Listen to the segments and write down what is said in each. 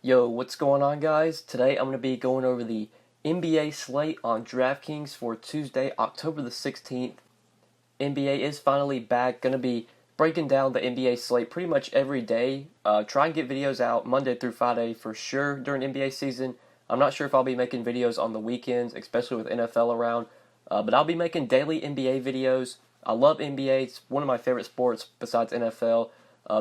Yo, what's going on, guys? Today I'm going to be going over the NBA slate on DraftKings for Tuesday, October the 16th. NBA is finally back. Going to be breaking down the NBA slate pretty much every day. Try and get videos out Monday through Friday for sure during NBA season. I'm not sure if I'll be making videos on the weekends, especially with NFL around, but I'll be making daily NBA videos. I love NBA. It's one of my favorite sports besides NFL.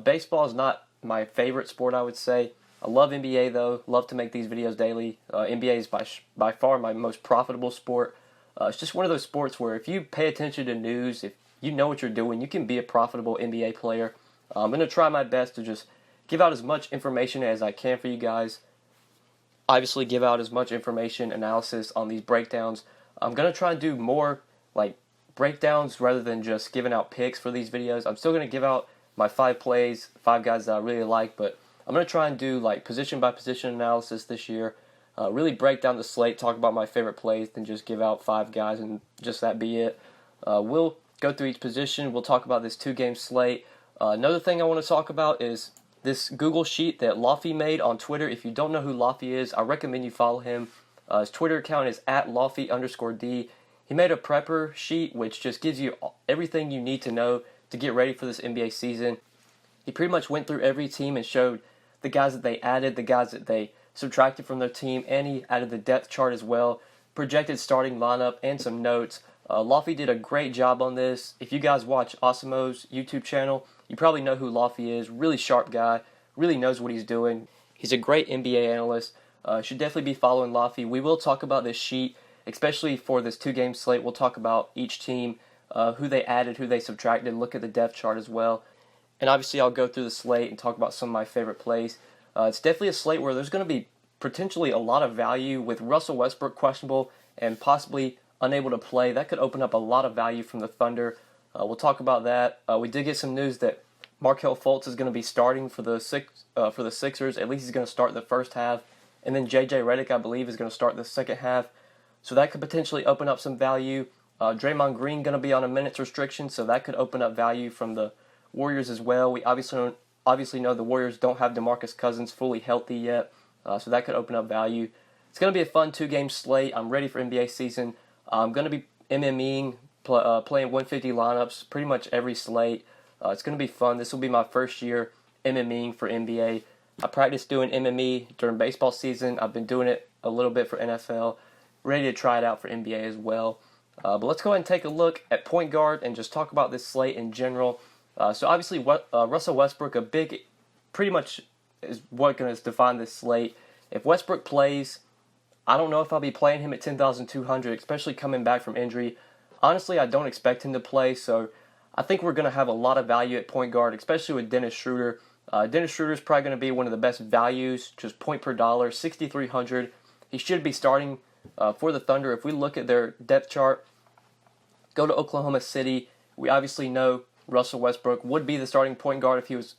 Baseball is not my favorite sport, I would say. I love NBA though. Love to make these videos daily. NBA is by far my most profitable sport. It's just one of those sports where if you pay attention to news, if you know what you're doing, you can be a profitable NBA player. I'm going to try my best to just give out as much information as I can for you guys. Obviously, give out as much information, analysis on these breakdowns. I'm going to try and do more like breakdowns rather than just giving out picks for these videos. I'm still going to give out my 5 plays, 5 guys that I really like, but I'm going to try and do like position by position analysis this year. Really break down the slate, talk about my favorite plays, then just give out 5 guys and just that be it. We'll go through each position. We'll talk about this 2-game slate. Another thing I want to talk about is this Google sheet that Lofty made on Twitter. If you don't know who Lofty is, I recommend you follow him. His Twitter account is @Lofty_D. He made a prepper sheet which just gives you everything you need to know to get ready for this NBA season. He pretty much went through every team and showed the guys that they added, the guys that they subtracted from their team, and he added the depth chart as well, projected starting lineup, and some notes. Lofty did a great job on this. If you guys watch Osimo's YouTube channel, you probably know who Lofty is. Really sharp guy, really knows what he's doing. He's a great NBA analyst. Should definitely be following Lofty. We will talk about this sheet, especially for this 2-game slate. We'll talk about each team, who they added, who they subtracted, look at the depth chart as well. And obviously I'll go through the slate and talk about some of my favorite plays. It's definitely a slate where there's going to be potentially a lot of value with Russell Westbrook questionable and possibly unable to play. That could open up a lot of value from the Thunder. We'll talk about that. We did get some news that Markelle Fultz is going to be starting for the Sixers. At least he's going to start the first half. And then J.J. Redick, I believe, is going to start the second half. So that could potentially open up some value. Draymond Green going to be on a minutes restriction, so that could open up value from the Warriors as well. We obviously know the Warriors don't have DeMarcus Cousins fully healthy yet, so that could open up value. It's going to be a fun 2-game slate. I'm ready for NBA season. I'm going to be MMEing, playing 150 lineups pretty much every slate. It's going to be fun. This will be my first year MMEing for NBA. I practiced doing MME during baseball season. I've been doing it a little bit for NFL. Ready to try it out for NBA as well. But let's go ahead and take a look at point guard and just talk about this slate in general. So obviously, Russell Westbrook, pretty much is what going to define this slate. If Westbrook plays, I don't know if I'll be playing him at 10,200, especially coming back from injury. Honestly, I don't expect him to play, so I think we're going to have a lot of value at point guard, especially with Dennis Schroeder. Dennis Schroeder is probably going to be one of the best values, just point per dollar, 6,300. He should be starting for the Thunder. If we look at their depth chart, go to Oklahoma City, we obviously know Russell Westbrook would be the starting point guard if he was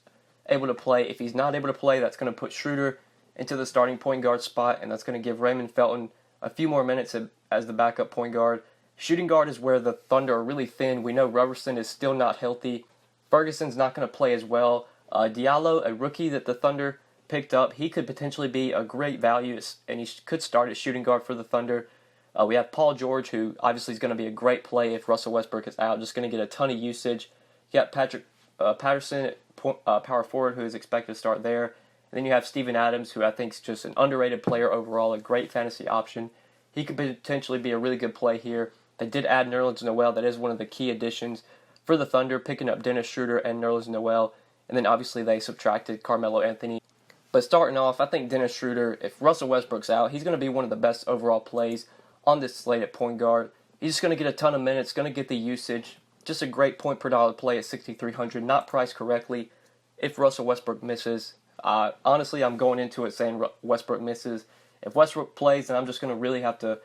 able to play. If he's not able to play, that's going to put Schroeder into the starting point guard spot, and that's going to give Raymond Felton a few more minutes as the backup point guard. Shooting guard is where the Thunder are really thin. We know Roberson is still not healthy. Ferguson's not going to play as well. Diallo, a rookie that the Thunder picked up, he could potentially be a great value, and he could start at shooting guard for the Thunder. We have Paul George, who obviously is going to be a great play if Russell Westbrook is out, just going to get a ton of usage. You got Patrick Patterson at power forward, who is expected to start there. And then you have Steven Adams, who I think is just an underrated player overall, a great fantasy option. He could potentially be a really good play here. They did add Nerlens Noel. That is one of the key additions for the Thunder, picking up Dennis Schroeder and Nerlens Noel. And then obviously they subtracted Carmelo Anthony. But starting off, I think Dennis Schroeder, if Russell Westbrook's out, he's going to be one of the best overall plays on this slate at point guard. He's just going to get a ton of minutes, going to get the usage. Just a great point per dollar play at 6,300, not priced correctly if Russell Westbrook misses. Honestly, I'm going into it saying Westbrook misses. If Westbrook plays, then I'm just going to really have to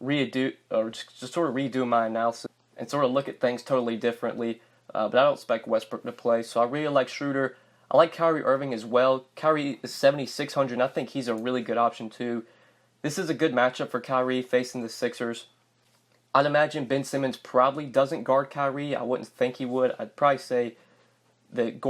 just sort of redo my analysis and sort of look at things totally differently. But I don't expect Westbrook to play, so I really like Schroeder. I like Kyrie Irving as well. Kyrie is 7,600, and I think he's a really good option too. This is a good matchup for Kyrie facing the Sixers. I'd imagine Ben Simmons probably doesn't guard Kyrie. I wouldn't think he would. I'd probably say that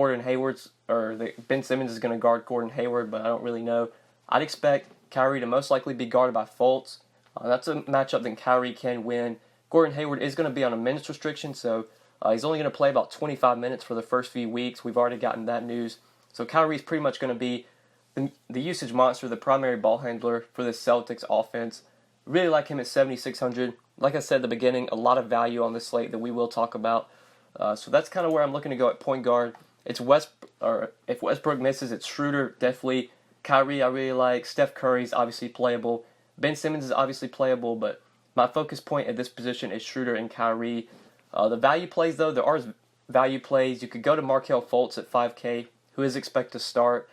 Ben Simmons is going to guard Gordon Hayward, but I don't really know. I'd expect Kyrie to most likely be guarded by Fultz. That's a matchup that Kyrie can win. Gordon Hayward is going to be on a minutes restriction, so he's only going to play about 25 minutes for the first few weeks. We've already gotten that news. So Kyrie's pretty much going to be the usage monster, the primary ball handler for this Celtics offense. Really like him at 7,600. Like I said at the beginning, a lot of value on this slate that we will talk about. So that's kind of where I'm looking to go at point guard. It's if Westbrook misses, it's Schroeder, definitely. Kyrie, I really like. Steph Curry's obviously playable. Ben Simmons is obviously playable, but my focus point at this position is Schroeder and Kyrie. The value plays, though, there are value plays. You could go to Markelle Fultz at 5K, who is expected to start.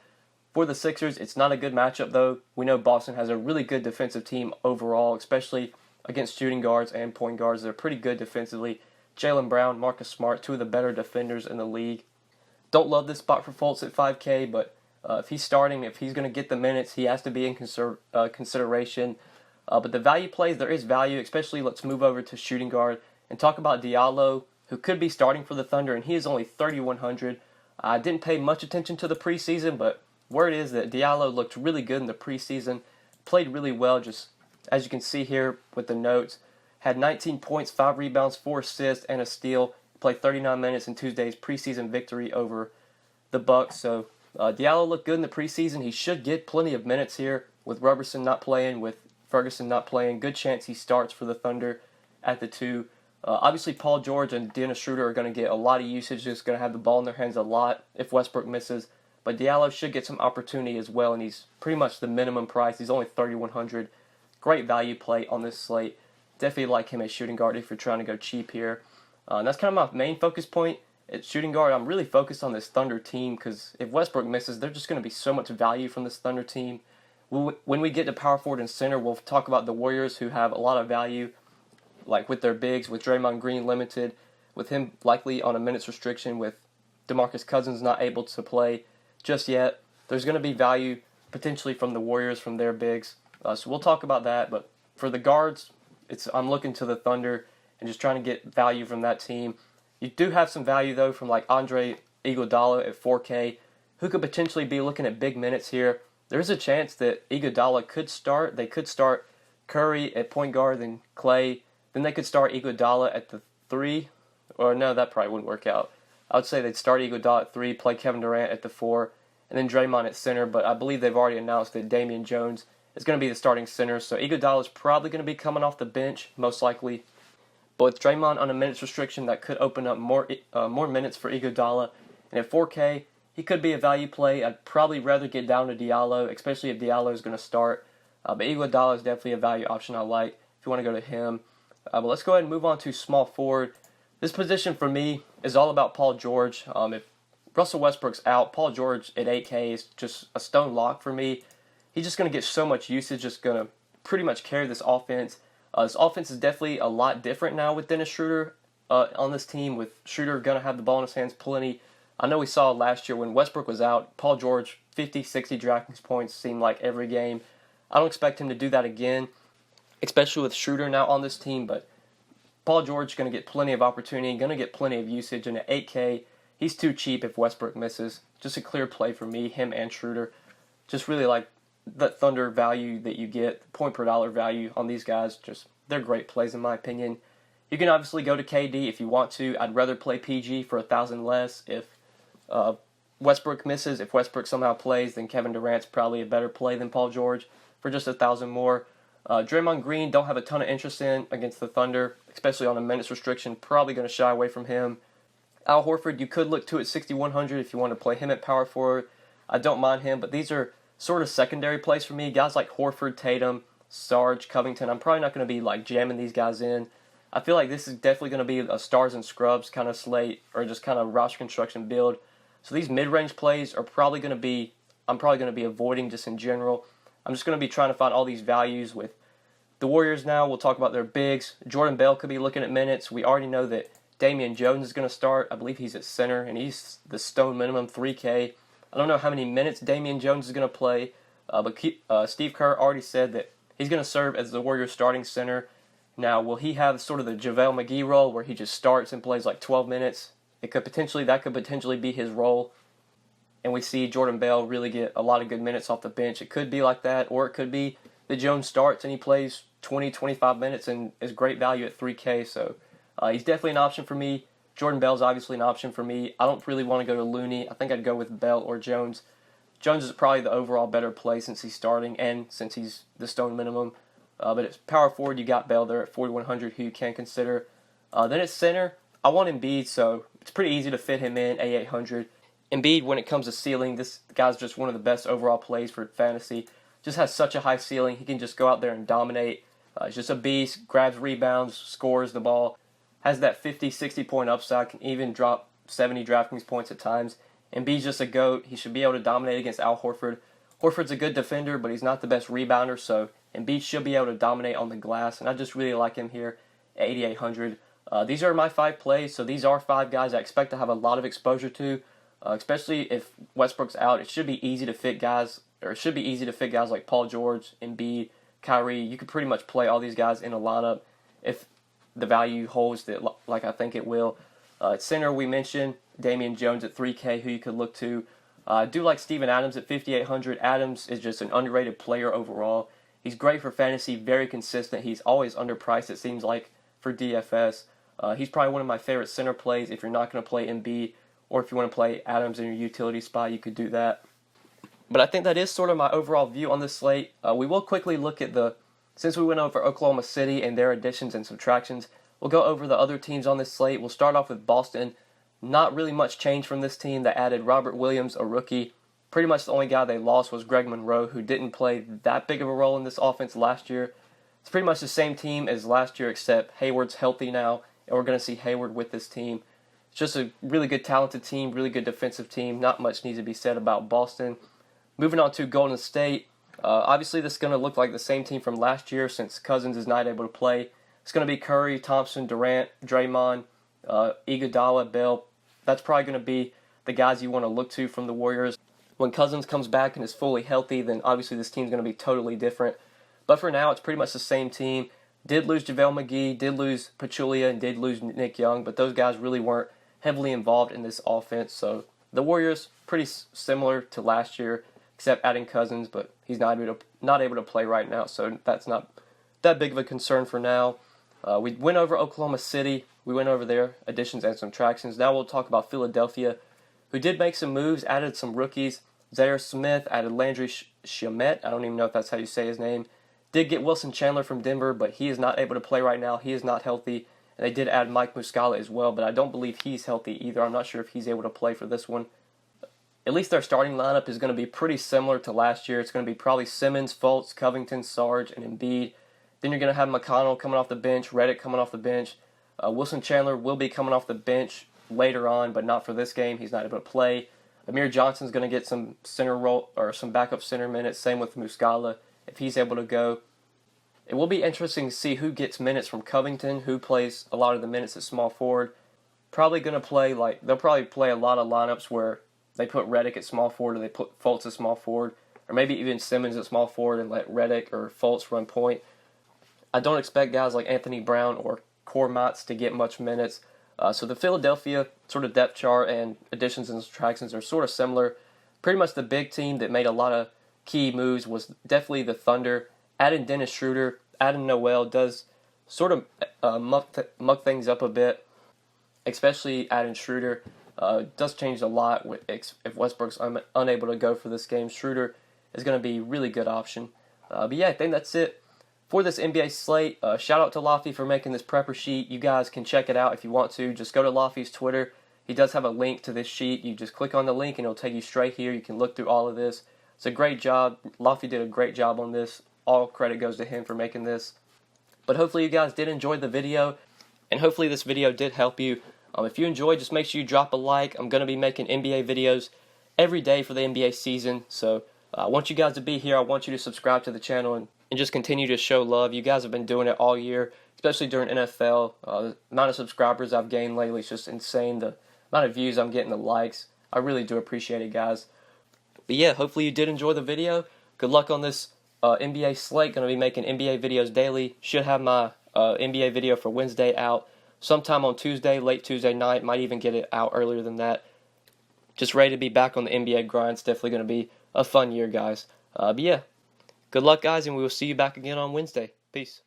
For the Sixers, it's not a good matchup, though. We know Boston has a really good defensive team overall, especially against shooting guards and point guards. They're pretty good defensively. Jaylen Brown, Marcus Smart, two of the better defenders in the league. Don't love this spot for Fultz at 5K, but if he's starting, if he's going to get the minutes, he has to be in consideration. But the value plays, there is value, especially let's move over to shooting guard and talk about Diallo, who could be starting for the Thunder, and he is only 3,100. I didn't pay much attention to the preseason, but word is that Diallo looked really good in the preseason, played really well, just as you can see here with the notes. Had 19 points, 5 rebounds, 4 assists, and a steal. Played 39 minutes in Tuesday's preseason victory over the Bucks. So Diallo looked good in the preseason. He should get plenty of minutes here with Roberson not playing, with Ferguson not playing. Good chance he starts for the Thunder at the 2. Obviously, Paul George and Dennis Schroeder are going to get a lot of usage. Just going to have the ball in their hands a lot if Westbrook misses. But Diallo should get some opportunity as well, and he's pretty much the minimum price. He's only 3,100. Great value play on this slate. Definitely like him as shooting guard if you're trying to go cheap here. And that's kind of my main focus point at shooting guard. I'm really focused on this Thunder team because if Westbrook misses, there's just going to be so much value from this Thunder team. When we get to power forward and center, we'll talk about the Warriors, who have a lot of value, like with their bigs, with Draymond Green limited, with him likely on a minutes restriction, with DeMarcus Cousins not able to play just yet. There's going to be value potentially from the Warriors, from their bigs. So we'll talk about that. But for the guards, I'm looking to the Thunder and just trying to get value from that team. You do have some value, though, from like Andre Iguodala at 4K, who could potentially be looking at big minutes here. There's a chance that Iguodala could start. They could start Curry at point guard, then Clay. Then they could start Iguodala at the 3. Or no, that probably wouldn't work out. I would say they'd start Iguodala at 3, play Kevin Durant at the 4, and then Draymond at center. But I believe they've already announced that Damian Jones is going to be the starting center. So Iguodala is probably going to be coming off the bench, most likely. But with Draymond on a minutes restriction, that could open up more minutes for Iguodala. And at 4K, he could be a value play. I'd probably rather get down to Diallo, especially if Diallo is going to start. But Iguodala is definitely a value option I like if you want to go to him. But let's go ahead and move on to small forward. This position for me is all about Paul George. If Russell Westbrook's out, Paul George at 8K is just a stone lock for me. He's just going to get so much usage, just going to pretty much carry this offense. This offense is definitely a lot different now with Dennis Schroeder on this team, with Schroeder going to have the ball in his hands plenty. I know we saw last year when Westbrook was out, Paul George, 50, 60 DraftKings points seemed like every game. I don't expect him to do that again, especially with Schroeder now on this team, but Paul George is going to get plenty of opportunity, going to get plenty of usage, and at 8K, he's too cheap if Westbrook misses. Just a clear play for me, him and Schroeder. Just really like that Thunder value that you get, point per dollar value on these guys. Just they're great plays in my opinion. You can obviously go to KD if you want to. I'd rather play PG for 1,000 less. If Westbrook misses, if Westbrook somehow plays, then Kevin Durant's probably a better play than Paul George for just 1,000 more. Draymond Green, don't have a ton of interest in against the Thunder, especially on a minutes restriction. Probably going to shy away from him. Al Horford, you could look to at 6,100 if you want to play him at power forward. I don't mind him, but these are sort of secondary plays for me. Guys like Horford, Tatum, Sarge, Covington, I'm probably not going to be like jamming these guys in. I feel like this is definitely going to be a stars and scrubs kind of slate, or just kind of roster construction build. So these mid-range plays are probably going to be, I'm probably going to be avoiding just in general. I'm just going to be trying to find all these values with the Warriors now. We'll talk about their bigs. Jordan Bell could be looking at minutes. We already know that Damian Jones is going to start. I believe he's at center, and he's the stone minimum 3K. I don't know how many minutes Damian Jones is going to play, but Steve Kerr already said that he's going to serve as the Warriors starting center. Now, will he have sort of the JaVale McGee role where he just starts and plays like 12 minutes? That could potentially be his role. and we see Jordan Bell really get a lot of good minutes off the bench. It could be like that, or it could be that Jones starts and he plays 20, 25 minutes and is great value at 3K. So he's definitely an option for me. Jordan Bell's obviously an option for me. I don't really want to go to Looney. I think I'd go with Bell or Jones. Jones is probably the overall better play since he's starting and since he's the stone minimum. But it's power forward, you got Bell there at 4,100, who you can consider. Then at center, I want Embiid, so it's pretty easy to fit him in, A800. Embiid, when it comes to ceiling, this guy's just one of the best overall plays for fantasy. Just has such a high ceiling. He can just go out there and dominate. He's just a beast, grabs rebounds, scores the ball, has that 50, 60 point upside, can even drop 70 DraftKings points at times. Embiid's just a GOAT. He should be able to dominate against Al Horford. Horford's a good defender, but he's not the best rebounder, so Embiid should be able to dominate on the glass, and I just really like him here at 8,800. These are my 5 plays, so these are 5 guys I expect to have a lot of exposure to, especially if Westbrook's out. It should be easy to fit guys, like Paul George, Embiid, Kyrie. You could pretty much play all these guys in a lineup if the value holds that, like I think it will. At center, we mentioned Damian Jones at 3K, who you could look to. I do like Steven Adams at 5,800. Adams is just an underrated player overall. He's great for fantasy, very consistent. He's always underpriced, it seems like, for DFS. He's probably one of my favorite center plays. If you're not going to play Embiid, or if you want to play Adams in your utility spot, you could do that. But I think that is sort of my overall view on this slate. We will quickly look at since we went over Oklahoma City and their additions and subtractions, we'll go over the other teams on this slate. We'll start off with Boston. Not really much change from this team. They added Robert Williams, a rookie. Pretty much the only guy they lost was Greg Monroe, who didn't play that big of a role in this offense last year. It's pretty much the same team as last year, except Hayward's healthy now, and we're going to see Hayward with this team. It's just a really good, talented team, really good defensive team. Not much needs to be said about Boston. Moving on to Golden State. Obviously, this is going to look like the same team from last year since Cousins is not able to play. It's going to be Curry, Thompson, Durant, Draymond, Iguodala, Bell. That's probably going to be the guys you want to look to from the Warriors. When Cousins comes back and is fully healthy, then obviously this team's going to be totally different. But for now, it's pretty much the same team. Did lose JaVale McGee, did lose Pachulia, and did lose Nick Young, but those guys really weren't heavily involved in this offense. So the Warriors, pretty similar to last year, except adding Cousins, but he's not able to play right now, so that's not that big of a concern for now. We went over Oklahoma City. We went over their additions and subtractions. Now we'll talk about Philadelphia, who did make some moves, added some rookies. Zaire Smith, added Landry Shamet. I don't even know if that's how you say his name. Did get Wilson Chandler from Denver, but he is not able to play right now. He is not healthy. And they did add Mike Muscala as well, but I don't believe he's healthy either. I'm not sure if he's able to play for this one. At least their starting lineup is going to be pretty similar to last year. It's going to be probably Simmons, Fultz, Covington, Sarge, and Embiid. Then you're going to have McConnell coming off the bench, Redick coming off the bench. Wilson Chandler will be coming off the bench later on, but not for this game. He's not able to play. Amir Johnson's going to get some center role or some backup center minutes. Same with Muscala if he's able to go. It will be interesting to see who gets minutes from Covington, who plays a lot of the minutes at small forward. Probably going to play they'll probably play a lot of lineups where they put Redick at small forward or they put Fultz at small forward, or maybe even Simmons at small forward and let Redick or Fultz run point. I don't expect guys like Anthony Brown or Kormats to get much minutes. So the Philadelphia sort of depth chart and additions and subtractions are sort of similar. Pretty much the big team that made a lot of key moves was definitely the Thunder. Adding Dennis Schroeder, adding Noel does sort of muck things up a bit, especially adding Schroeder. Does change a lot if Westbrook's unable to go for this game. Schroeder is going to be a really good option. But yeah, I think that's it for this NBA slate. Shout out to Lofty for making this prepper sheet. You guys can check it out if you want to. Just go to Lofty's Twitter. He does have a link to this sheet. You just click on the link and it'll take you straight here. You can look through all of this. It's a great job. Lofty did a great job on this. All credit goes to him for making this. But hopefully you guys did enjoy the video, and hopefully this video did help you. If you enjoyed, just make sure you drop a like. I'm going to be making NBA videos every day for the NBA season. So I want you guys to be here. I want you to subscribe to the channel and just continue to show love. You guys have been doing it all year, especially during NFL. The amount of subscribers I've gained lately is just insane. The amount of views I'm getting, the likes. I really do appreciate it, guys. But yeah, hopefully you did enjoy the video. Good luck on this NBA slate. Going to be making NBA videos daily. Should have my NBA video for Wednesday out sometime on Tuesday, late Tuesday night. Might even get it out earlier than that. just ready to be back on the NBA grind. It's definitely going to be a fun year, guys. But yeah, good luck, guys, and we will see you back again on Wednesday. Peace.